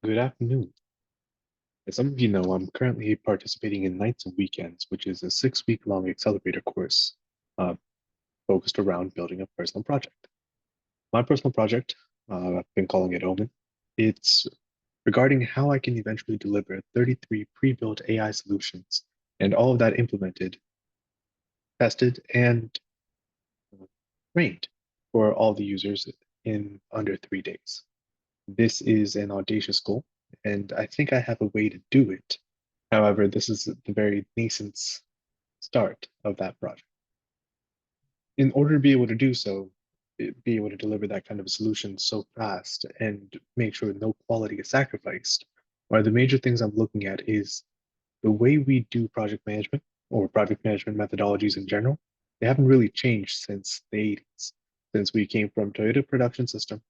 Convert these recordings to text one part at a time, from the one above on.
Good afternoon. As some of you know, I'm currently participating in Nights and Weekends, which is a 6-week long accelerator course uh, focused around building a personal project. My personal project, I've been calling it Omen. It's regarding how I can eventually deliver 33 pre-built AI solutions and all of that implemented, tested, and uh, trained for all the users in under 3 days. This is an audacious goal, and I think I have a way to do it. However, this is the very nascent start of that project. In order to be able to do so, be able to deliver that kind of a solution so fast and make sure no quality is sacrificed, one of the major things I'm looking at is the way we do project management or project management methodologies in general. They haven't really changed since the 80s, since we came from Toyota Production System,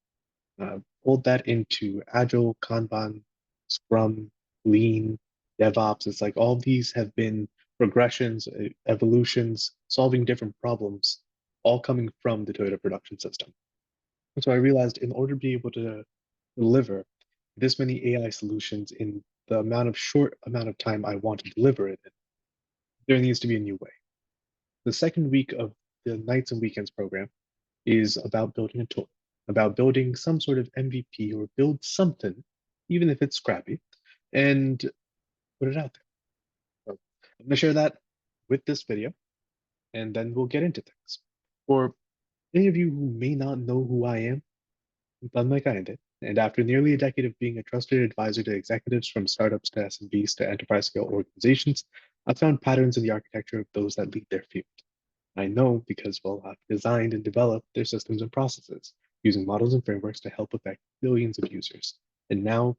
pulled that into Agile, Kanban, Scrum, Lean, DevOps. It's like all these have been progressions, evolutions, solving different problems, all coming from the Toyota Production System. And so I realized in order to be able to deliver this many AI solutions in the short amount of time I want to deliver it in, there needs to be a new way. The second week of the Nights and Weekends program is about building a tool, about building some sort of MVP or build something, even if it's scrappy, and put it out there. So I'm going to share that with this video, and then we'll get into things. For any of you who may not know who I am, unlike I did, and after nearly a decade of being a trusted advisor to executives from startups to SMBs to enterprise scale organizations, I've found patterns in the architecture of those that lead their field. I know because, well, I've designed and developed their systems and processes using models and frameworks to help affect billions of users. And now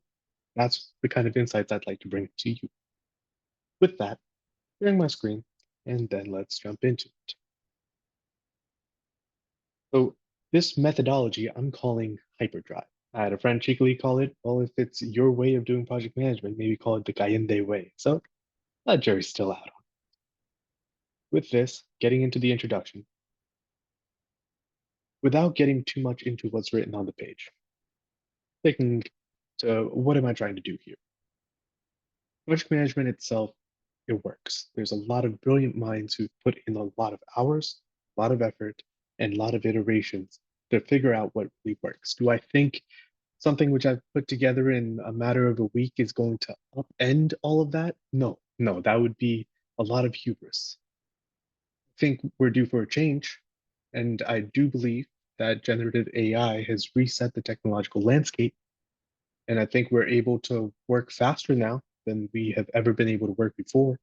that's the kind of insights I'd like to bring to you. With that, sharing my screen, and then let's jump into it. So this methodology I'm calling Hyperdrive. I had a friend cheekily call it, well, if it's your way of doing project management, maybe call it the Cayenne way. So that jury's still out on. With this, getting into the introduction, without getting too much into what's written on the page, thinking to what am I trying to do here? Project management itself, it works. There's a lot of brilliant minds who've put in a lot of hours, a lot of effort, and a lot of iterations to figure out what really works. Do I think something which I've put together in a matter of a week is going to upend all of that? No, no, that would be a lot of hubris. I think we're due for a change, and I do believe that generative AI has reset the technological landscape, and I think we're able to work faster now than we have ever been able to work before.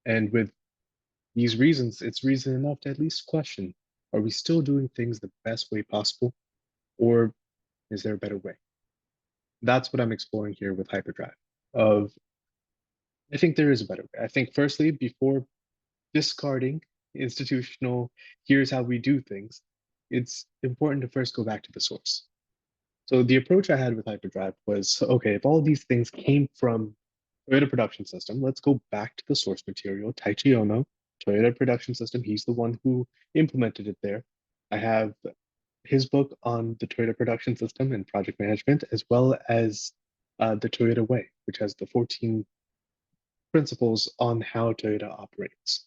And with these reasons, it's reason enough to at least question, are we still doing things the best way possible, or is there a better way? That's what I'm exploring here with Hyperdrive. Of I think there is a better way. I think firstly, before discarding institutional, here's how we do things, it's important to first go back to the source. So the approach I had with Hyperdrive was, okay, if all of these things came from Toyota Production System, let's go back to the source material, Taichi Ono, Toyota Production System. He's the one who implemented it there. I have his book on the Toyota Production System and project management, as well as the Toyota Way, which has the 14 principles on how Toyota operates.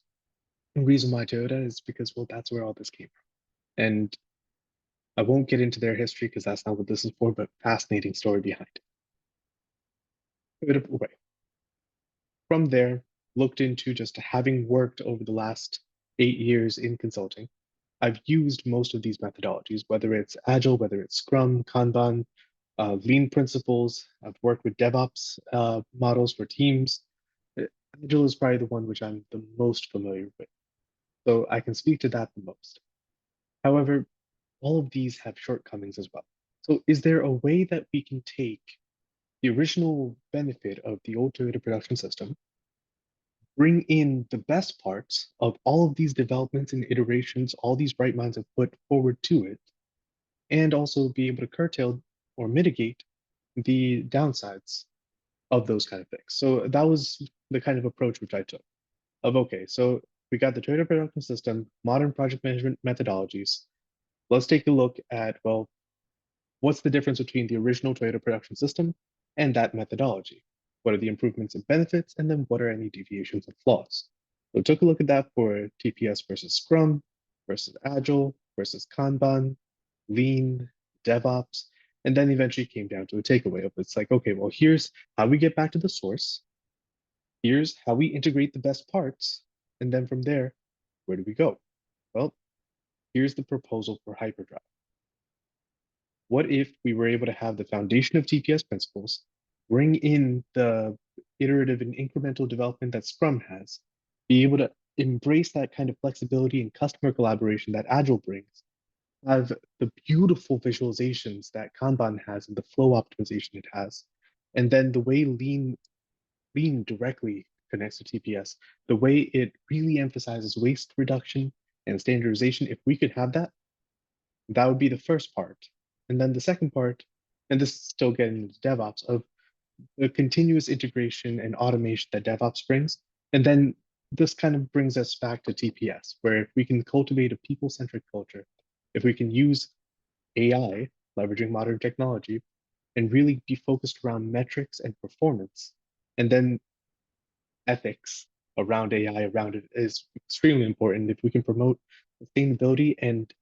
The reason why Toyota is because, well, that's where all this came from. And I won't get into their history because that's not what this is for, but fascinating story behind it. Toyota Way. From there, looked into just having worked over the last 8 years in consulting. I've used most of these methodologies, whether it's Agile, whether it's Scrum, Kanban, Lean principles. I've worked with DevOps models for teams. Agile is probably the one which I'm the most familiar with. So I can speak to that the most. However, all of these have shortcomings as well. So is there a way that we can take the original benefit of the old Toyota production system, bring in the best parts of all of these developments and iterations all these bright minds have put forward to it, and also be able to curtail or mitigate the downsides of those kind of things? So that was the kind of approach which I took of, okay, so we got the Toyota production system, modern project management methodologies. Let's take a look at, well, what's the difference between the original Toyota production system and that methodology. What are the improvements and benefits, and then what are any deviations and flaws? So took a look at that for TPS versus Scrum, versus Agile, versus Kanban, Lean, DevOps, and then eventually came down to a takeaway of it's like, okay, well, here's how we get back to the source, here's how we integrate the best parts, and then from there, where do we go? Well, here's the proposal for Hyperdrive. What if we were able to have the foundation of TPS principles, bring in the iterative and incremental development that Scrum has, be able to embrace that kind of flexibility and customer collaboration that Agile brings, have the beautiful visualizations that Kanban has and the flow optimization it has, and then the way Lean directly connects to TPS, the way it really emphasizes waste reduction and standardization. If we could have that, that would be the first part. And then the second part, and this is still getting into DevOps, of the continuous integration and automation that DevOps brings. And then this kind of brings us back to TPS, where if we can cultivate a people-centric culture, if we can use AI, leveraging modern technology, and really be focused around metrics and performance, and then ethics around AI around it is extremely important. If we can promote sustainability and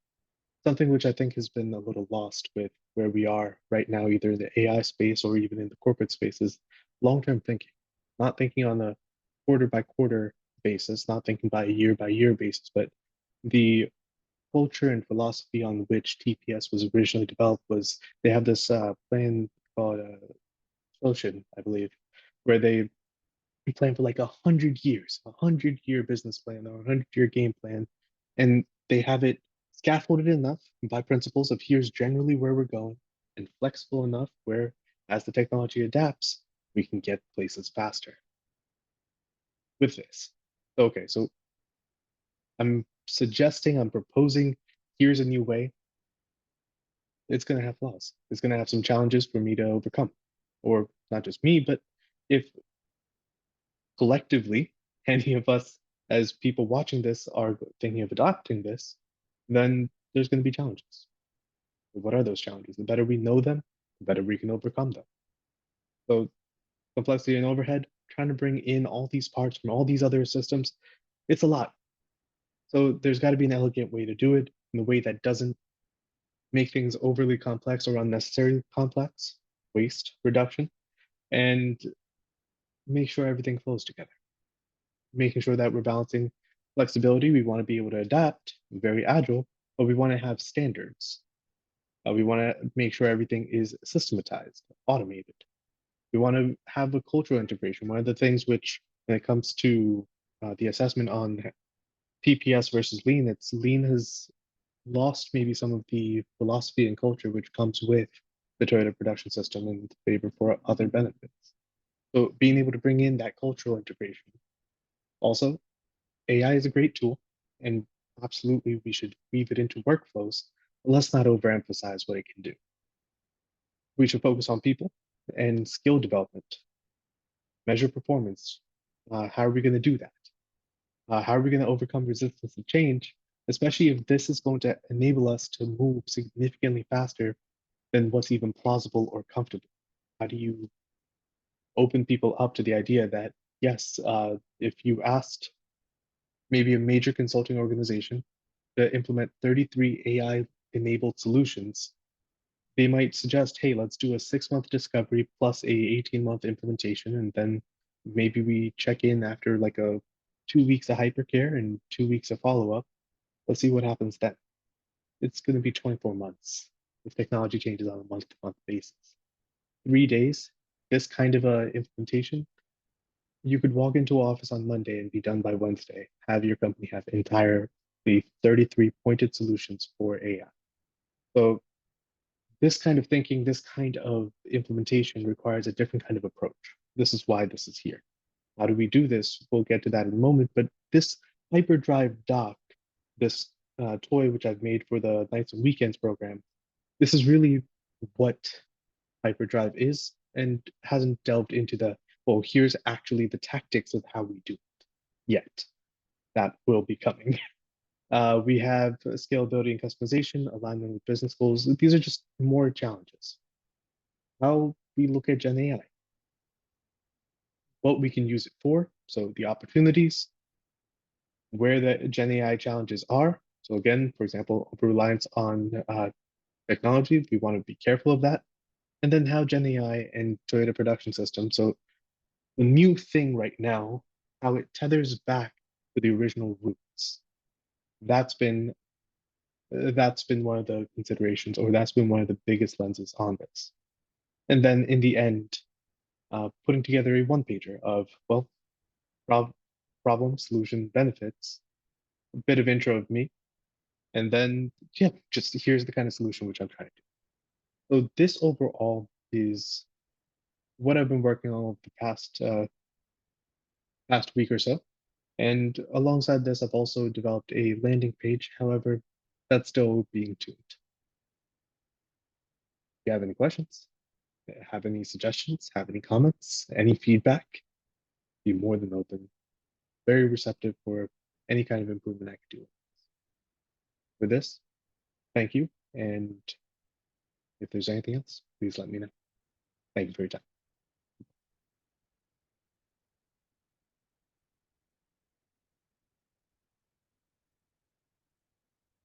something which I think has been a little lost with where we are right now, either in the AI space or even in the corporate spaces, long-term thinking, not thinking on a quarter by quarter basis, not thinking by year basis, but the culture and philosophy on which TPS was originally developed was they have this plan called Ocean, I believe, where they plan for like 100 years, 100-year business plan or 100-year game plan, and they have it scaffolded enough by principles of here's generally where we're going, and flexible enough where, as the technology adapts, we can get places faster with this. Okay, so I'm proposing, here's a new way. It's going to have flaws. It's going to have some challenges for me to overcome, or not just me, but if collectively, any of us as people watching this are thinking of adopting this, then there's going to be challenges. What are those challenges? The better we know them, the better we can overcome them. So complexity and overhead, trying to bring in all these parts from all these other systems, it's a lot. So there's got to be an elegant way to do it in a way that doesn't make things overly complex or unnecessarily complex, waste reduction, and make sure everything flows together. Making sure that we're balancing flexibility. We want to be able to adapt, very agile, but we want to have standards. We want to make sure everything is systematized, automated. We want to have a cultural integration. One of the things which, when it comes to the assessment on TPS versus Lean, it's Lean has lost maybe some of the philosophy and culture which comes with the Toyota production system in favor for other benefits. So being able to bring in that cultural integration. Also, AI is a great tool, and absolutely we should weave it into workflows, but let's not overemphasize what it can do. We should focus on people and skill development, measure performance. How are we going to do that? How are we going to overcome resistance to change, especially if this is going to enable us to move significantly faster than what's even plausible or comfortable? How do you open people up to the idea that, yes, if you asked maybe a major consulting organization to implement 33 AI enabled solutions, they might suggest, hey, let's do a 6 month discovery plus a 18-month implementation. And then maybe we check in after like a 2 weeks of hypercare and 2 weeks of follow-up. Let's see what happens then. It's going to be 24 months if technology changes on a month-to-month basis. 3 days, this kind of a implementation, you could walk into office on Monday and be done by Wednesday, have your company have entirely 33 pointed solutions for AI. So this kind of thinking, this kind of implementation requires a different kind of approach. This is why this is here. How do we do this? We'll get to that in a moment, but this Hyperdrive dock, this toy which I've made for the Nights and Weekends program, this is really what Hyperdrive is and hasn't delved into the, well, here's actually the tactics of how we do it yet. That will be coming. We have scalability and customization, alignment with business goals. These are just more challenges. How we look at Gen AI, what we can use it for, so the opportunities, where the Gen AI challenges are. So again, for example, reliance on technology, we want to be careful of that. And then how Gen AI and Toyota Production System. So the new thing right now, how it tethers back to the original roots. That's been that's been one of the considerations, or that's been one of the biggest lenses on this. And then in the end, putting together a one pager of, well, prob- problem, solution, benefits, a bit of intro of me, and then, yeah, just here's the kind of solution which I'm trying to do. So this overall is what I've been working on the past week or so. And alongside this, I've also developed a landing page. However, that's still being tuned. If you have any questions, have any suggestions, have any comments, any feedback, be more than open. Very receptive for any kind of improvement I could do. For this, thank you. And if there's anything else, please let me know. Thank you for your time.